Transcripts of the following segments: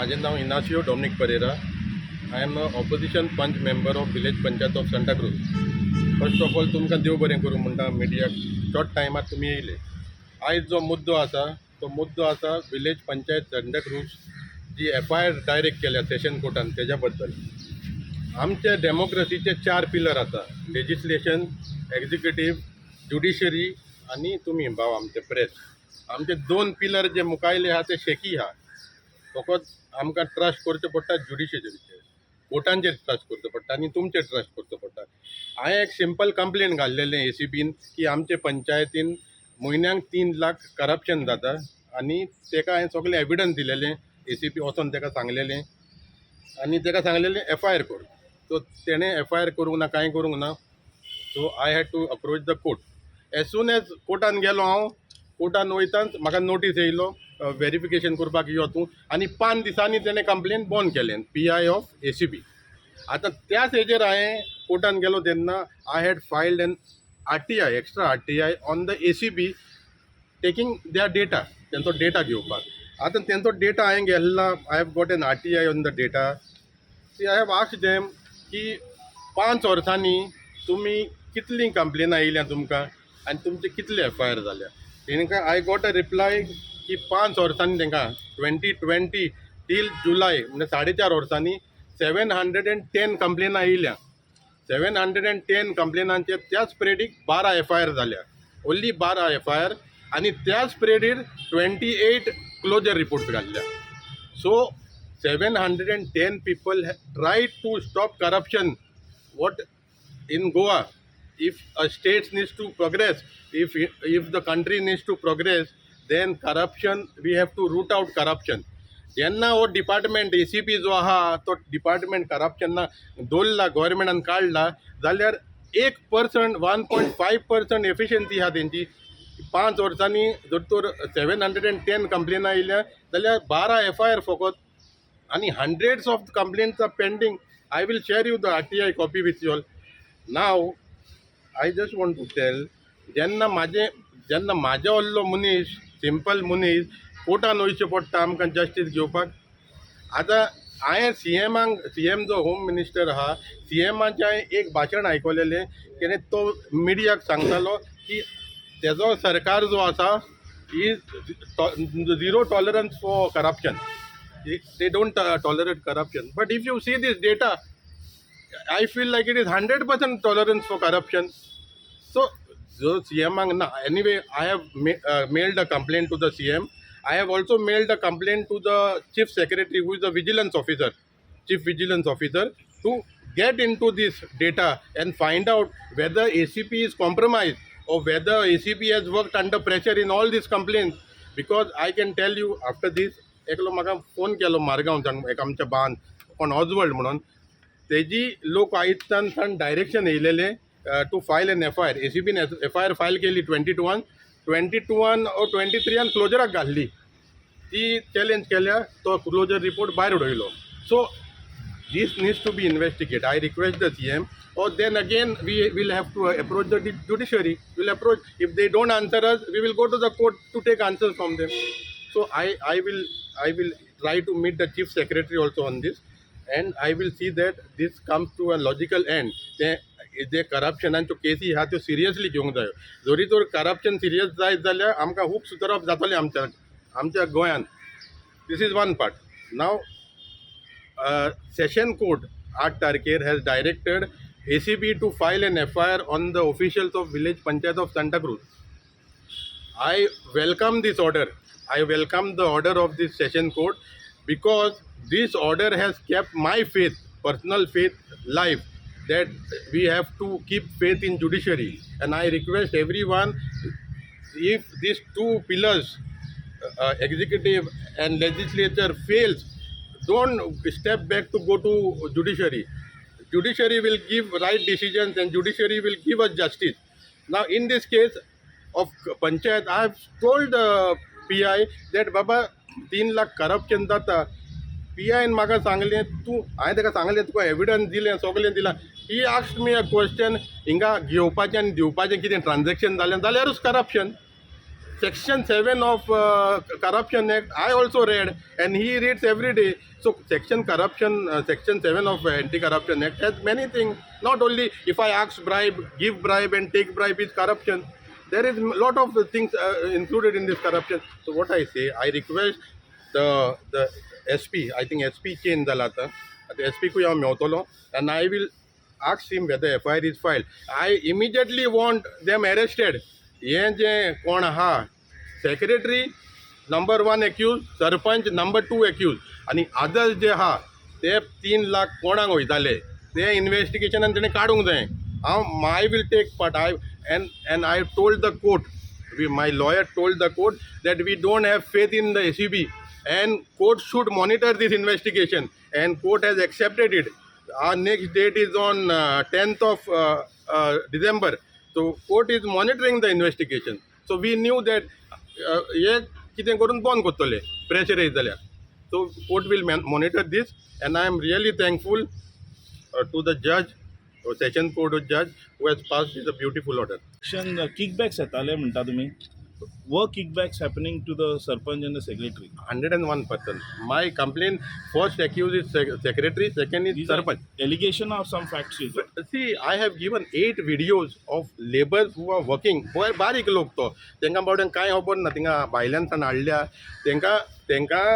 माझे नाव Inacio Dominic Pereira. I am a opposition panch member of village panchayat of Santa Cruz. First of all तुमकां देव बरें करूं म्हणटा मिडियाक शॉर्ट टायमार तुमी येयले. आयज जो मुद्दो आसा तो मुद्दो आसा विलेज पंचायत सांता क्रूज जी FIR डायरेक्ट केल्या सेशन कोर्टान तेज्या बद्दल. आमचे डेमोक्रेसीचे 4 पिलर आसा: लेजिस्लेशन, एक्झिक्युटीव, ज्युडिशरी आनी तुमी भाव आमचे प्रेस. आमचे 2 पिलर जे मुखायले आहा ते शेकी आहा. फकत आमकां ट्रस्ट करचो पडटा ज्युडिशरीचेर, कोर्टांचेर ट्रस्ट करचो पडटा आनी तुमचेर ट्रस्ट करचो पडटा. हांवें एक सिंपल कंप्लेन घाल्लेलें ACBन की आमचे पंचायतीन म्हयन्याक 3 लाख करप्शन जाता आनी तेका हांवें सगळें एविडन्स दिलेलें. ACB वचोन तेका सांगलेलें आनी तेका सांगलेलें FIR कर. सो तेणें FIR करूंक ना, कांय करूंक ना. So I had to approach the court. As soon as कोर्टान गेलो हांव, कोर्टान वयताच म्हाका नोटीस येयलो व्हेरिफिकेशन करपाक यो तूं, आनी 5 दिसांनी तेणें कंप्लेन बंद केलें PI ऑफ ACB. आतां त्याच हेजेर हांवें कोर्टान गेलो तेन्ना I had filed an RTI, extra RTI on the ACB taking their data, तेंचो डेटा घेवपाक. आतां तेंचो डेटा हांवें गेल्ला. I have got an RTI on the data. See I have asked them की 5 वर्सांनी तुमी कितलीं कंप्लेनां येयल्या तुमकां आनी तुमचे कितले FIR जाल्या. तेंकां आय गॉट अ रिप्लाय की 5 वर्सांनी तेंकां 2020 टील जुलय म्हणजे 4.5 वर्सांनी 710 कंप्लेनां येयल्या. 710 कंप्लेनांचेर त्याच पिरेडीक 12 FIR जाल्या, ओन्ली 12 FIR, आनी त्याच पिरेडीर 28 क्लोजर रिपोर्ट्स घाल्ल्या. So 710 people tried to stop corruption. What in Goa, if a state needs to progress, if the country needs to progress, then corruption, we have to root out corruption. जेन्ना हो department ACB जो आहा तो department करप्शना दवरला, गव्हर्मेंटान काडला, जाल्यार 1%, 1.5% efficiency आहा तेंची. 5 वर्सांनी जर तर 710 कंप्लेनां येयल्या जाल्यार 12 FIR फकत, आणि hundreds of complaints are pending. I will share you the RTI copy with you all. Now, I just want to tell, जेन्ना म्हाजे व्हडलो मनीस, सिंपल मनीस कोर्टान वयचें पडटा आमकां जस्टीस घेवपाक. आतां हांवें CM जो होम मिनिस्टर आहा, CMाचें हांवें एक भाशण आयकलेलें. तेणें तो मिडियाक सांगतालो की तेजो सरकार जो आसा is zero tolerance for corruption. They don't tolerate corruption. But if you see this data, I feel like it is 100% tolerance for corruption. So CM, anyway, I have mailed a complaint to the CM. I have also mailed a complaint to the Chief Secretary, who is the vigilance officer, Chief Vigilance Officer, to get into this data and find out whether ACB is compromised or whether ACB has worked under pressure in all these complaints. Because I can tell you, after this, एकलो म्हाका phone केलो मारगांवच्यान, एक आमच्या भावान कोण ऑजवर्ल्ड म्हणून. तेजी लोक आयुक्तान डायरेक्शन येयलेलें टू फायल एन FIR. ACBन FIR फायल केली 22 or 23 क्लोजराक घाल्ली. ती चॅलेंज केल्या, तो क्लोजर रिपोर्ट भायर उडयलो. So this needs to be investigated. I request the CM, or then again we will have to approach the judiciary. We'll approach. If they don't answer us, we will go to the court to take answers from them. So I will try to meet the Chief Secretary also on this, and I will see that this comes to a logical end. जे करप्शनाच्यो केसी आहा त्यो seriously घेवंक जायो. जरी तर corruption serious जायत जाल्यार आमकां खूब सुदारप जातलें आमच्या गोंयांत. This is one part. नाव सेशन कोर्ट 8 तारखेर has directed ACB to file an FIR on the officials of village panchayat of Santa Cruz. I welcome this order. I welcome the order of this session court, because this order has kept my faith, personal faith, live, that we have to keep faith in judiciary. And I request everyone, if these 2 pillars, executive and legislature, fails, don't step back to go to judiciary. Judiciary will give right decisions and judiciary will give us justice. Now in this case of panchayat, I have told PI that बाबा 3 lakh corruption जाता. PIन म्हाका सांगलें, तूं, हांवें ताका सांगलें तुका evidence दिलें, सगळें दिलां. He asked me a question, हिंगा घेवपाचें आनी दिवपाचें कितें ट्रान्जॅक्शन जालें जाल्यारूच corruption. Section 7 of Corruption Act, I also read, and he reads every day. So Section 7 of Anti-Corruption Act has many things. Not only if I ask bribe, give bribe and take bribe is corruption. There is a lot of things included in this corruption. So what I say, I request the SP, I think SP change झाला आता. आता SP को हांव मेवतलो, and I will ask him whether FIR is filed. I immediately want them arrested. हे जे कोण आहा, secretary number 1 accused, sarpanch number 2 accused, आणि others जे आहा ते 3 लाख कोणाक वयताले ते इन्व्हेस्टिगेशनान तेणें काडूंक जाय. I will take part. And I told the court, my lawyer told the court that we don't have faith in the SEB, and court should monitor this investigation, and court has accepted it. Our next date is on 10th of December. So court is monitoring the investigation. So we knew that हे कितें करून बंद करतले pressurise जाल्यार. So court will monitor this, and I am really thankful to the judge, session court judge, who has passed this beautiful order. Kickbacks येताले म्हणटा तुमी. Were kickbacks happening to the sarpanch and the secretary? 101%. My complaint, first accused is secretary, second is sarpanch. Allegation of some facts. See, I have given 8 videos of laborers who are working. बारीक लोक तो तेंकां बावड्यांक कांय खबर ना, तेंकां भायल्यान हाडल्या. तेंकां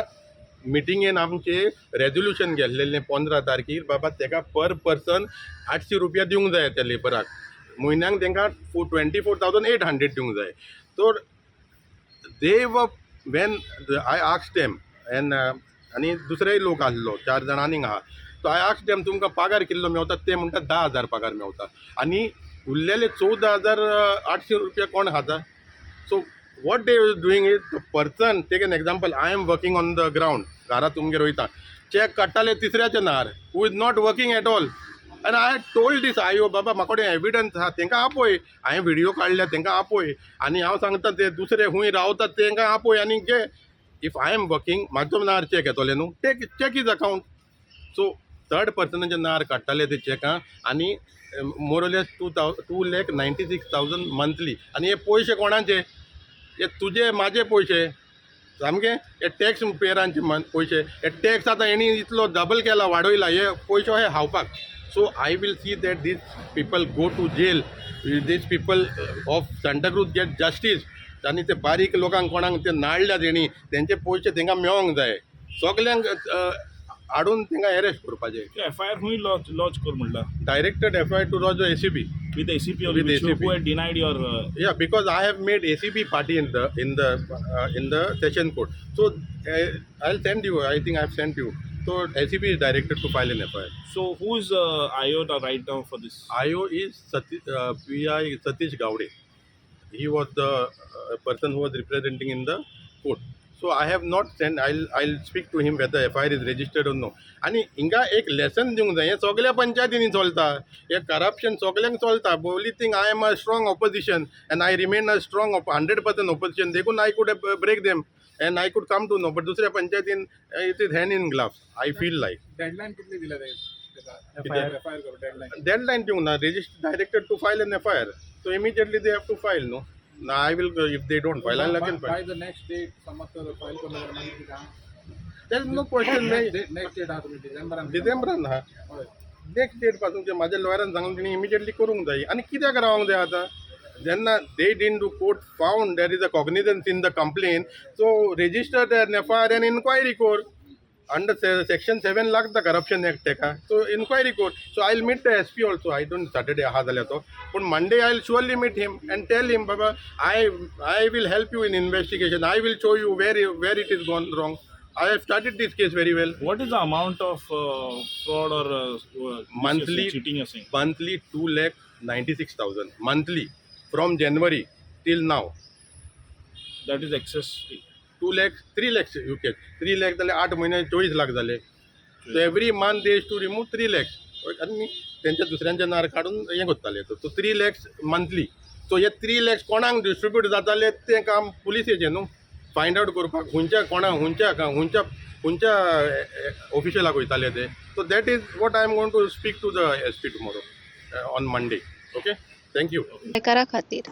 मिटिंगेन आमचे रेजोल्युशन गेल्लेलें 15 तारखेर, बाबा तेका पर पर्सन 800 रुपया दिवंक जाय त्या लेबराक. म्हयन्याक तेंकां 24,800 दिवंक जाय. So they were, when I asked them, and आणि दुसरेय लोक आसलो 4 जाण आनीक आहा. So I asked them, तुमकां पगार कितलो मेवता? ते म्हणटा 10,000 पगार मेवता, आणि उरलेले 14,800 रुपया कोण खाता? So what they were doing is, the person, take an example, I am working on the ground, घरा तुमगेर वयता, चॅक काडटाले तिसऱ्याचे नार, who is not working at all. And I had told this, आयो बाबा म्हाका कडेन एविडन्स आहा, तेंकां आपय, हांवें व्हिडिओ काडल्या, तेंकां आपय, आनी हांव सांगता ते दुसरे खूंय रावतात तेंकां आपय, आनी घे. इफ आई एम वर्किंग, म्हाजो नार चॅक येतोले न्हू, cheque is account. So third पर्सनाचे नार काडटाले ते चॅकां, आनी मोरलेस 2,96,000 मंथली. आनी हे पयशे कोणाचे? हे तुजे म्हाजे पयशे सामके, हे टॅक्स पेरांचे पयशे. हे टॅक्स आतां हेणी इतलो डबल केला, वाडयला, हे पयशे हे हावपाक. So I will see that these people go to jail. These people of Santa Cruz get justice. आणि ते बारीक लोकांक कोणाक ते नाडल्या तेणी, तेंचे पयशे तेंकां मेळोंक जाय. सगल्यांक हाडून तेंकां अरेस्ट करपाचें. FIR हुंय लॉन्च कर म्हणला. Directed FIR to lodge ACB. With ACP or with ACP. Who had denied your Yeah, because I have made ACB party in the session court. So I'll send you. I think I've sent you. So ACB is directed to file an FIR. So who is IO right now for this? IO is PI Satish Gowde. He was the person who was representing in the court. So I have not sent. I'll speak to him whether FIR is registered or no. आणि हिंगा एक lesson दिवंक जाय. हे सगळ्या पंचायतींनी चलता. हे corruption सगळ्यांक चलता. Only thing, I am a strong opposition, and I remain a strong 100% opposition. देखून I could break them, and I could come to know. But दुसऱ्या पंचायतीन it is hand in gloves. I feel like. Deadline कितली दिल्या जाईल? किती? FIR करू deadline. Deadline दिवंक ना. Directed to file an FIR. So immediately they have to file, no? Now I will, if they don't file, I'll again By file. the next date, समजतं file करून माहिती का? There is no question. Next date हा तुम्ही डिसेंबरान. डिसेंबरान हा. Next date पासून जे माझ्या लॉयरान सांगून तिने इमिजिएटली करूंक जाय. आणि कित्याक रावंक जाय आतां? जेन्ना they didn't do, court found there is a cognizance in the complaint, so register an FIR and inquiry court. Under Section 7 lakh the Corruption Act teka. So inquiry court. So I'll meet the SP also. I don't Saturday aha zalya to. But Monday I'll surely meet him and tell him, Baba, I will help you in investigation. I will show you where it is gone wrong. I have started this case very well. What is the amount of fraud or Monthly cheating you're saying? Monthly 2,96,000 monthly from January till now. That is excess. 2 lakhs, 3 lakhs you get. 3 lakhs जाले 8 महिने 24 लाख झाले. So every month they used to remove 3 lakhs. आणि त्यांच्या दुसऱ्यांचे नार काढून हे करताले. So 3 lakhs monthly. So हे 3 lakhs कोणाक डिस्ट्रीब्यूट जाताले ते काम पुलिसेचें न्हू. फायंड आउट करपाक खंयच्या कोणाक खंयच्या ऑफिशियलाक वयताले ते. So that is what I am going to speak to the SP tomorrow on Monday. Okay? Thank you. करा खातीर